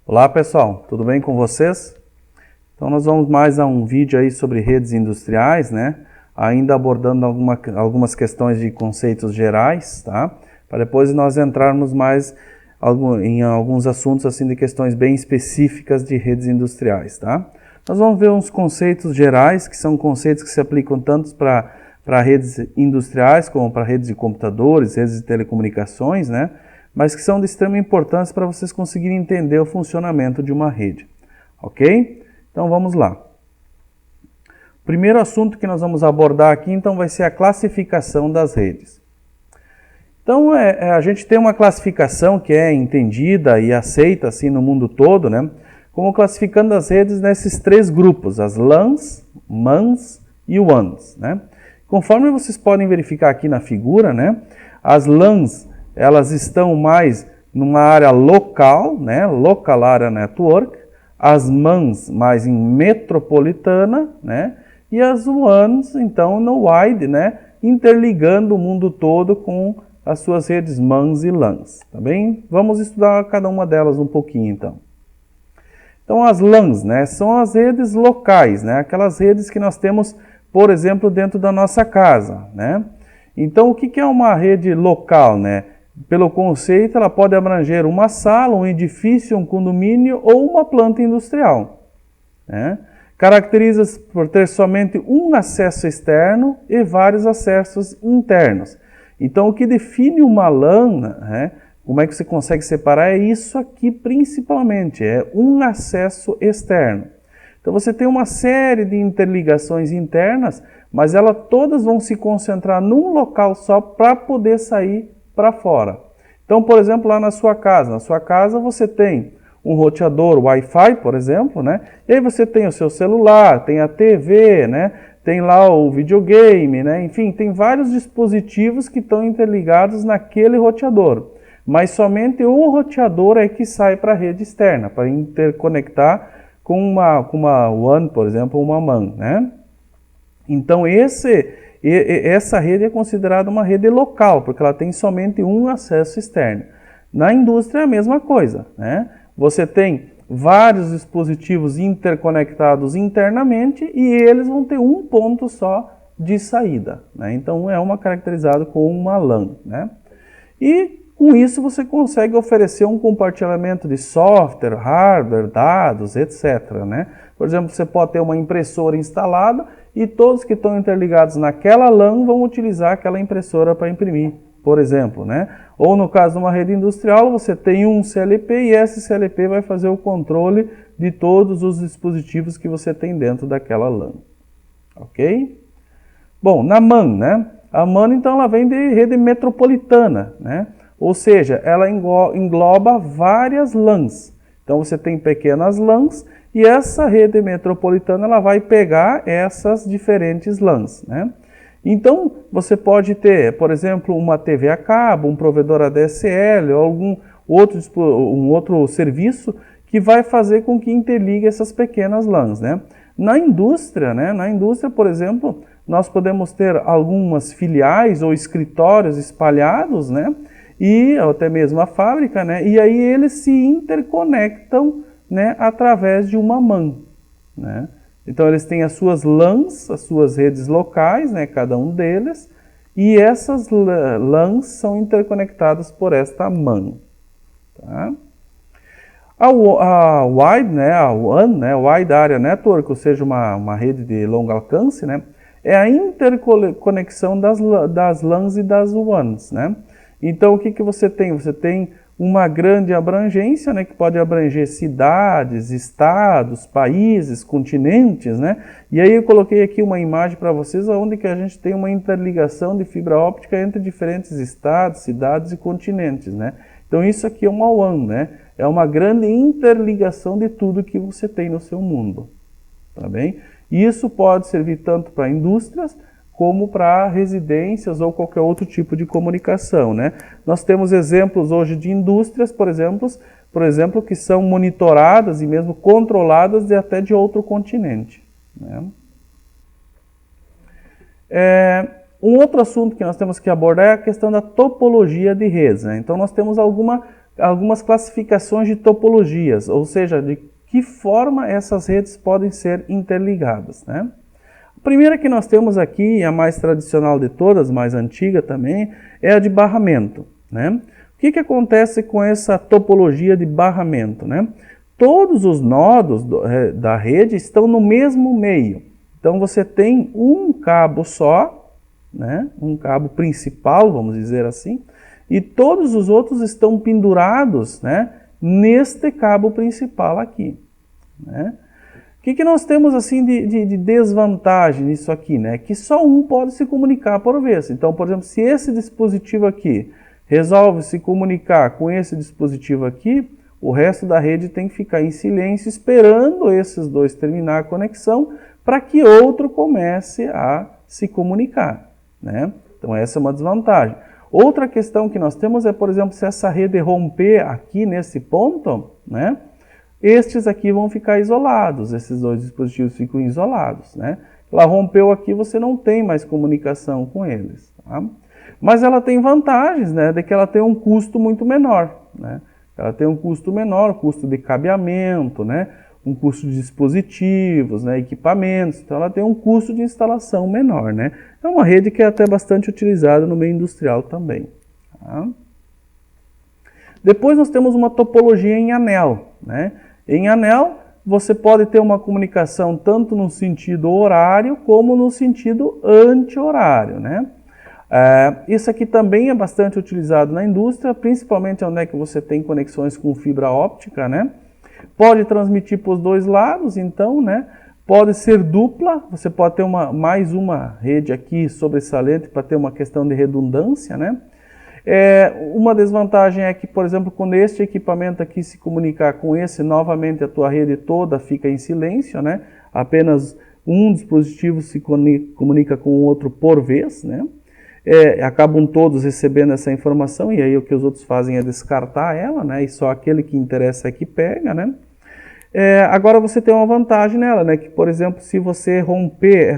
Olá pessoal, tudo bem com vocês? Então nós vamos mais a um vídeo aí sobre redes industriais, né? Ainda abordando algumas questões de conceitos gerais, tá? Para depois nós entrarmos mais em alguns assuntos assim de questões bem específicas de redes industriais, tá? Nós vamos ver uns conceitos gerais, que são conceitos que se aplicam tanto para redes industriais como para redes de computadores, redes de telecomunicações, né? Mas que são de extrema importância para vocês conseguirem entender o funcionamento de uma rede, ok? Então vamos lá. O primeiro assunto que nós vamos abordar aqui, então, vai ser a classificação das redes. Então, a gente tem uma classificação que é entendida e aceita assim no mundo todo, né? Como classificando as redes nesses três grupos, as LANs, MANs e WANs, né? Conforme vocês podem verificar aqui na figura, né? As LANs, elas estão mais numa área local, né? Local Area Network. As MANs mais em metropolitana, né? E as WANs, então, no wide, né? Interligando o mundo todo com as suas redes MANs e LANs, tá bem? Vamos estudar cada uma delas um pouquinho, então. Então, as LANs, né? São as redes locais, né? Aquelas redes que nós temos, por exemplo, dentro da nossa casa, né? Então, o que é uma rede local, né? Pelo conceito, ela pode abranger uma sala, um edifício, um condomínio ou uma planta industrial, né? Caracteriza-se por ter somente um acesso externo e vários acessos internos. Então, o que define uma LAN, né? Como é que você consegue separar? É isso aqui principalmente, é um acesso externo. Então, você tem uma série de interligações internas, mas elas todas vão se concentrar num local só para poder sair para fora. Então, por exemplo, lá na sua casa você tem um roteador Wi-Fi, por exemplo, né? E aí você tem o seu celular, tem a TV, né? Tem lá o videogame, né? Enfim, tem vários dispositivos que estão interligados naquele roteador. Mas somente o roteador é que sai para a rede externa, para interconectar com uma WAN, por exemplo, uma MAN, né? Então, essa rede é considerada uma rede local, porque ela tem somente um acesso externo. Na indústria é a mesma coisa, né? Você tem vários dispositivos interconectados internamente e eles vão ter um ponto só de saída, né? Então é uma caracterizada como uma LAN, né? E com isso você consegue oferecer um compartilhamento de software, hardware, dados, etc., né? Por exemplo, você pode ter uma impressora instalada e todos que estão interligados naquela LAN vão utilizar aquela impressora para imprimir, por exemplo, né? Ou no caso de uma rede industrial, você tem um CLP e esse CLP vai fazer o controle de todos os dispositivos que você tem dentro daquela LAN, ok? Bom, na MAN, né? A MAN, então, ela vem de rede metropolitana, né? Ou seja, ela engloba várias LANs. Então, você tem pequenas LANs e essa rede metropolitana ela vai pegar essas diferentes LANs, né? Então, você pode ter, por exemplo, uma TV a cabo, um provedor ADSL ou algum outro serviço que vai fazer com que interligue essas pequenas LANs, né? Na indústria, né? Na indústria, por exemplo, nós podemos ter algumas filiais ou escritórios espalhados, né? E até mesmo a fábrica, né? E aí eles se interconectam, né? Através de uma MAN, né? Então eles têm as suas LANs, as suas redes locais, né? Cada um deles, e essas LANs são interconectadas por esta MAN, tá? A Wide, né? A WAN, né? Wide Area Network, ou seja, uma rede de longo alcance, né? É a interconexão das LANs e das WANs, né? Então, o que você tem? Você tem uma grande abrangência, né, que pode abranger cidades, estados, países, continentes, né? E aí eu coloquei aqui uma imagem para vocês onde que a gente tem uma interligação de fibra óptica entre diferentes estados, cidades e continentes, né? Então, isso aqui é uma WAN, né? É uma grande interligação de tudo que você tem no seu mundo, tá bem? E isso pode servir tanto para indústrias como para residências ou qualquer outro tipo de comunicação, né? Nós temos exemplos hoje de indústrias, por exemplo, que são monitoradas e mesmo controladas até de outro continente, né? Um outro assunto que nós temos que abordar é a questão da topologia de redes, né? Então nós temos algumas classificações de topologias, ou seja, de que forma essas redes podem ser interligadas, né? A primeira que nós temos aqui, a mais tradicional de todas, mais antiga também, é a de barramento, né? O que acontece com essa topologia de barramento, né? Todos os nodos da rede estão no mesmo meio. Então você tem um cabo só, né? Um cabo principal, vamos dizer assim, e todos os outros estão pendurados, né, neste cabo principal aqui, né? O que nós temos assim de desvantagem nisso aqui, né? Que só um pode se comunicar por vez. Então, por exemplo, se esse dispositivo aqui resolve se comunicar com esse dispositivo aqui, o resto da rede tem que ficar em silêncio esperando esses dois terminar a conexão para que outro comece a se comunicar, né? Então essa é uma desvantagem. Outra questão que nós temos é, por exemplo, se essa rede romper aqui nesse ponto, né? Estes aqui vão ficar isolados, esses dois dispositivos ficam isolados, né? Ela rompeu aqui, você não tem mais comunicação com eles, tá? Mas ela tem vantagens, né? De que ela tem um custo muito menor, né? Ela tem um custo menor, custo de cabeamento, né? Um custo de dispositivos, né? Equipamentos, então ela tem um custo de instalação menor, né? É uma rede que é até bastante utilizada no meio industrial também, tá? Depois nós temos uma topologia em anel, né? Em anel você pode ter uma comunicação tanto no sentido horário como no sentido anti-horário, né? Isso aqui também é bastante utilizado na indústria, principalmente onde é que você tem conexões com fibra óptica, né? Pode transmitir para os dois lados, então, né? Pode ser dupla, você pode ter mais uma rede aqui sobressalente para ter uma questão de redundância, né? Uma desvantagem é que, por exemplo, quando este equipamento aqui se comunicar com esse, novamente a tua rede toda fica em silêncio, né? Apenas um dispositivo se comunica com o outro por vez, né? Acabam todos recebendo essa informação e aí o que os outros fazem é descartar ela, né? E só aquele que interessa é que pega, né? Agora você tem uma vantagem nela, né? Que, por exemplo, se você romper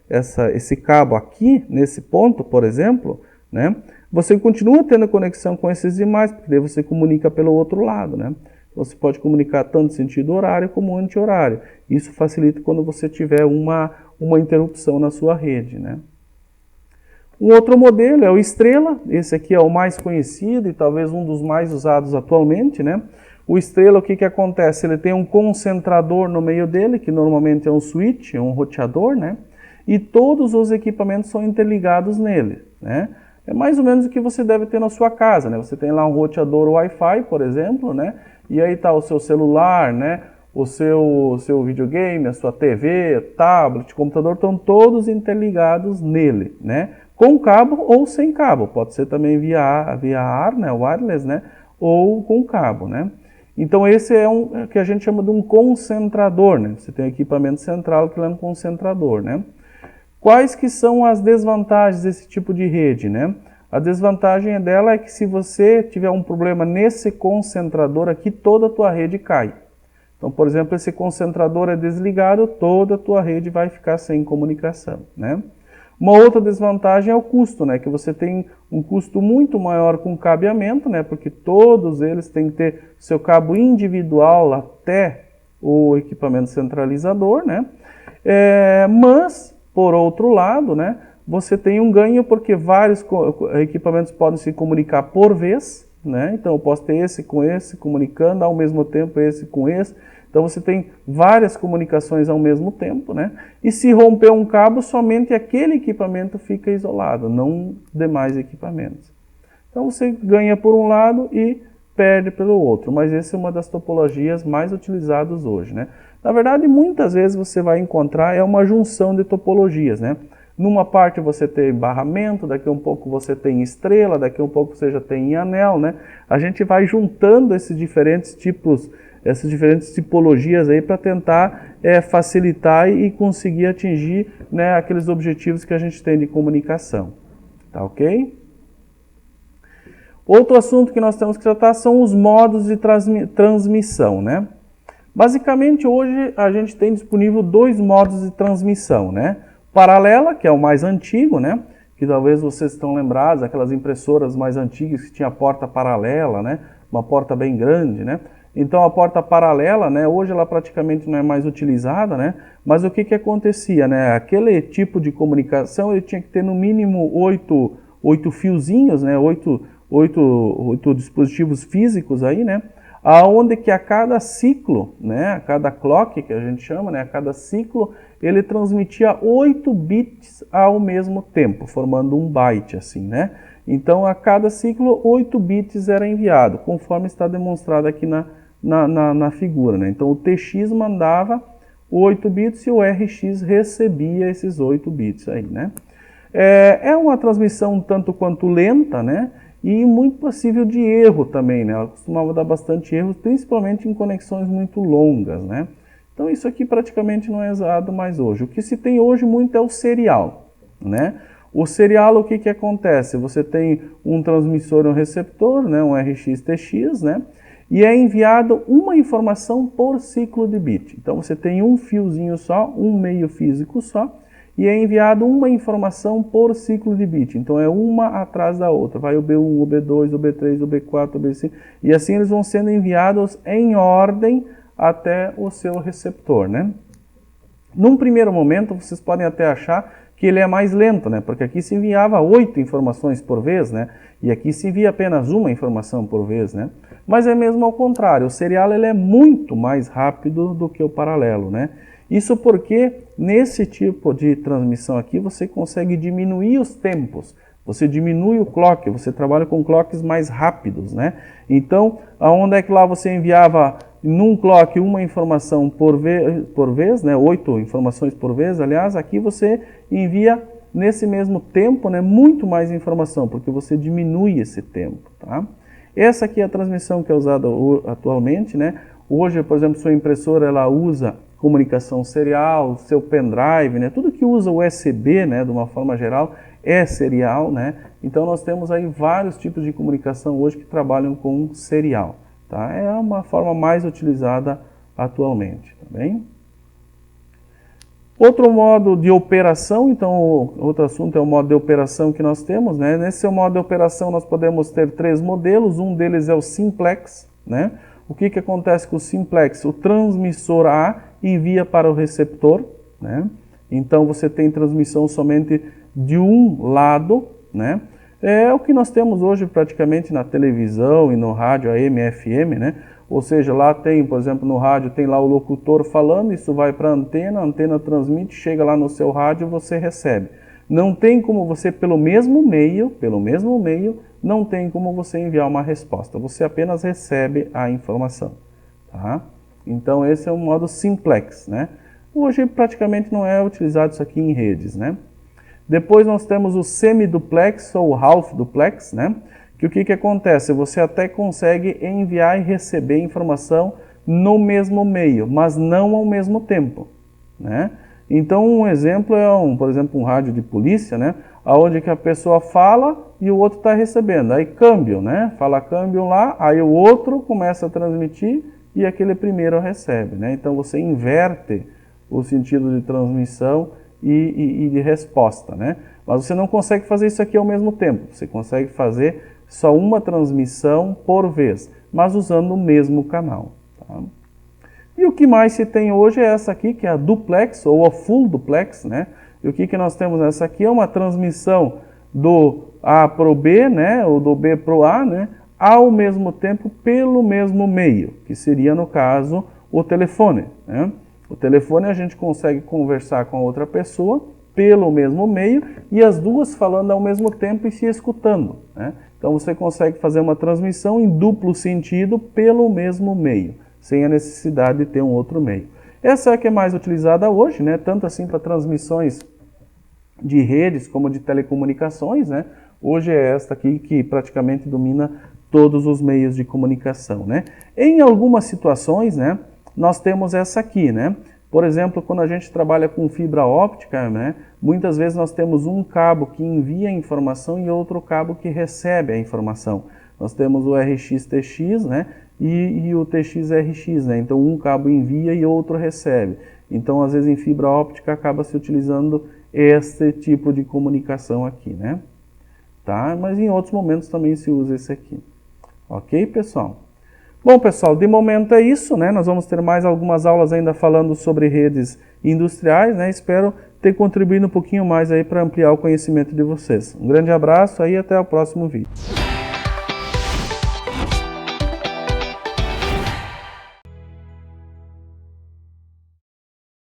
esse cabo aqui, nesse ponto, por exemplo, né? Você continua tendo conexão com esses demais, porque daí você comunica pelo outro lado, né? Você pode comunicar tanto sentido horário como anti-horário. Isso facilita quando você tiver uma interrupção na sua rede, né? Um outro modelo é o Estrela, esse aqui é o mais conhecido e talvez um dos mais usados atualmente, né? O Estrela, o que acontece? Ele tem um concentrador no meio dele, que normalmente é um switch, um roteador, né? E todos os equipamentos são interligados nele, né? É mais ou menos o que você deve ter na sua casa, né? Você tem lá um roteador Wi-Fi, por exemplo, né? E aí está o seu celular, né? O seu videogame, a sua TV, tablet, computador, estão todos interligados nele, né? Com cabo ou sem cabo, pode ser também via ar, né? Wireless, né? Ou com cabo, né? Então esse é o que a gente chama de um concentrador, né? Você tem um equipamento central que é um concentrador, né? Quais que são as desvantagens desse tipo de rede, né? A desvantagem dela é que se você tiver um problema nesse concentrador aqui, toda a tua rede cai. Então, por exemplo, esse concentrador é desligado, toda a tua rede vai ficar sem comunicação, né? Uma outra desvantagem é o custo, né? Que você tem um custo muito maior com cabeamento, né? Porque todos eles têm que ter seu cabo individual até o equipamento centralizador, né? Mas por outro lado, né, você tem um ganho porque vários equipamentos podem se comunicar por vez, né? Então eu posso ter esse com esse comunicando ao mesmo tempo esse com esse. Então você tem várias comunicações ao mesmo tempo, né? E se romper um cabo, somente aquele equipamento fica isolado, não demais equipamentos. Então você ganha por um lado e perde pelo outro, mas essa é uma das topologias mais utilizadas hoje, né? Na verdade, muitas vezes você vai encontrar uma junção de topologias, né? Numa parte você tem barramento, daqui a um pouco você tem estrela, daqui a um pouco você já tem anel, né? A gente vai juntando esses diferentes tipos, essas diferentes tipologias aí para tentar facilitar e conseguir atingir, né, aqueles objetivos que a gente tem de comunicação, tá ok? Outro assunto que nós temos que tratar são os modos de transmissão, né? Basicamente, hoje a gente tem disponível dois modos de transmissão, né? Paralela, que é o mais antigo, né? Que talvez vocês estão lembrados, aquelas impressoras mais antigas que tinha porta paralela, né? uma porta bem grande, né? Então a porta paralela, né, hoje ela praticamente não é mais utilizada, né? Mas o que que acontecia, né? Aquele tipo de comunicação ele tinha que ter no mínimo 8 fiozinhos, né? 8 dispositivos físicos aí, né? Aonde que a cada ciclo, né, a cada clock que a gente chama, né, a cada ciclo, ele transmitia 8 bits ao mesmo tempo, formando um byte assim, né? Então a cada ciclo 8 bits era enviado, conforme está demonstrado aqui na figura, né? Então o TX mandava 8 bits e o RX recebia esses 8 bits aí, né? É uma transmissão tanto quanto lenta, né? E muito passível de erro também, né? Ela costumava dar bastante erros, principalmente em conexões muito longas, né? Então isso aqui praticamente não é usado mais hoje. O que se tem hoje muito é o serial, né? O serial, o que que acontece? Você tem um transmissor e um receptor, né? Um RX-TX, né? E é enviado uma informação por ciclo de bit. Então você tem um fiozinho só, um meio físico só, e é enviado uma informação por ciclo de bit. Então é uma atrás da outra. Vai o B1, o B2, o B3, o B4, o B5. E assim eles vão sendo enviados em ordem até o seu receptor, né? Num primeiro momento, vocês podem até achar que ele é mais lento, né? Porque aqui se enviava 8 informações por vez, né? E aqui se envia apenas uma informação por vez, né? Mas é mesmo ao contrário. O serial ele é muito mais rápido do que o paralelo, né? Isso porque nesse tipo de transmissão aqui você consegue diminuir os tempos, você diminui o clock, você trabalha com clocks mais rápidos, né? Então, aonde é que lá você enviava num clock uma informação por vez, né? 8 informações por vez, aliás, aqui você envia nesse mesmo tempo, né, muito mais informação, porque você diminui esse tempo, tá? Essa aqui é a transmissão que é usada atualmente, né? Hoje, por exemplo, sua impressora ela usa comunicação serial, seu pendrive, né? Tudo que usa USB, né, de uma forma geral, é serial, né? Então nós temos aí vários tipos de comunicação hoje que trabalham com serial, tá? É uma forma mais utilizada atualmente, tá bem? Outro modo de operação, então outro assunto é o modo de operação que nós temos, né? Nesse modo de operação nós podemos ter 3 modelos, um deles é o simplex, né? O que acontece com o simplex? O transmissor A envia para o receptor, né? Então você tem transmissão somente de um lado, né? É o que nós temos hoje praticamente na televisão e no rádio AM, FM, né? Ou seja, lá tem, por exemplo, no rádio tem lá o locutor falando, isso vai para a antena transmite, chega lá no seu rádio e você recebe. Não tem como você, pelo mesmo meio, não tem como você enviar uma resposta, você apenas recebe a informação, tá? Então esse é o modo simplex, né? Hoje praticamente não é utilizado isso aqui em redes, né? Depois nós temos o semiduplex ou half duplex, né? Que o que acontece? Você até consegue enviar e receber informação no mesmo meio, mas não ao mesmo tempo, né? Então um exemplo é por exemplo, um rádio de polícia, né? Onde que a pessoa fala e o outro está recebendo. Aí câmbio, né? Fala câmbio lá, aí o outro começa a transmitir e aquele primeiro recebe, né? Então você inverte o sentido de transmissão e de resposta, né? Mas você não consegue fazer isso aqui ao mesmo tempo. Você consegue fazer só uma transmissão por vez, mas usando o mesmo canal, tá? E o que mais se tem hoje é essa aqui, que é a duplex ou a full duplex, né? E o que nós temos nessa aqui é uma transmissão do A para o B, né? Ou do B para o A, né? Ao mesmo tempo pelo mesmo meio, que seria no caso o telefone, né? O telefone a gente consegue conversar com a outra pessoa pelo mesmo meio e as duas falando ao mesmo tempo e se escutando, né? Então você consegue fazer uma transmissão em duplo sentido pelo mesmo meio, sem a necessidade de ter um outro meio. Essa é a que é mais utilizada hoje, né? Tanto assim para transmissões de redes como de telecomunicações, né? Hoje é esta aqui que praticamente domina todos os meios de comunicação, né? Em algumas situações, né, nós temos essa aqui, né? Por exemplo, quando a gente trabalha com fibra óptica, né, muitas vezes nós temos um cabo que envia a informação e outro cabo que recebe a informação. Nós temos o RX-TX, né, e o TX-RX, né? Então um cabo envia e outro recebe. Então às vezes em fibra óptica acaba se utilizando este tipo de comunicação aqui, né? Tá? Mas em outros momentos também se usa esse aqui. Ok, pessoal? Bom, pessoal, de momento é isso, né? Nós vamos ter mais algumas aulas ainda falando sobre redes industriais, né? Espero ter contribuído um pouquinho mais aí para ampliar o conhecimento de vocês. Um grande abraço aí e até o próximo vídeo.